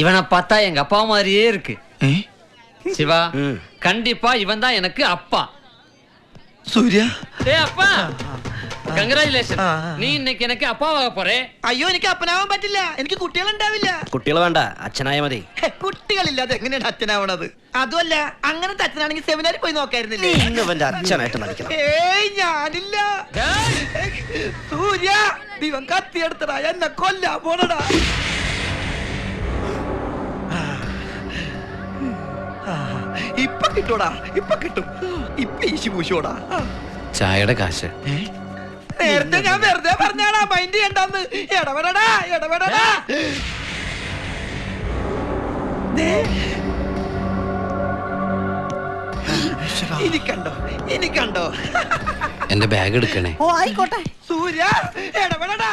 இவனை பார்த்தா எங்க அப்பா மாதிரியே இருக்கு. சிவா, கண்டிப்பா இவன் தான் எனக்கு அப்பா. സൂര്യ டேய் அப்பா, കൺഗ്രാജുലേഷൻ. നീ ഇന്നേക്ക് എനിക്ക് അപ്പാവാക പോറേ. അയ്യോ എനിക്ക് അപ്പനാവാൻ പറ്റില്ല, എനിക്ക് കുട്ടികളുണ്ടാവില്ല. കുട്ടികൾ വേണ്ട, അച്ഛനായ മതി. കുട്ടികളില്ലാതെ എങ്ങനെയാണ് അച്ഛനാവണത്? അതുമല്ല, അങ്ങനത്തെ അച്ഛനാണെങ്കിൽ സെമിനാറിൽ പോയി നോക്കായിരുന്നില്ലേ? ഇന്നവന്റെ അച്ഛനായിട്ട് നടിക്കണം. ഏയ് ഞാനില്ല. സൂര്യ, ദൈവം കത്തിയെടുത്തടാ, എന്നെ കൊല്ലാ പോണടാ. ഇപ്പൊ കിട്ടൂടാ, ഇപ്പൊ കിട്ടും. ഇപ്പൊ ഈശി പൂശോടാ. ചായയുടെ കാശ് നേരത്തെ ഞാൻ വെറുതെ പറഞ്ഞാടാ, മൈൻഡ് ചെയ്യണ്ടെന്ന്. ഇടപെടടാ, ഇടപെടടാ. ഇനി കണ്ടോ, ഇനി കണ്ടോ. എന്റെ ബാഗ് എടുക്കണേ. ഓ ആയിക്കോട്ടെ. സൂര്യ, ഇടപെടടാ.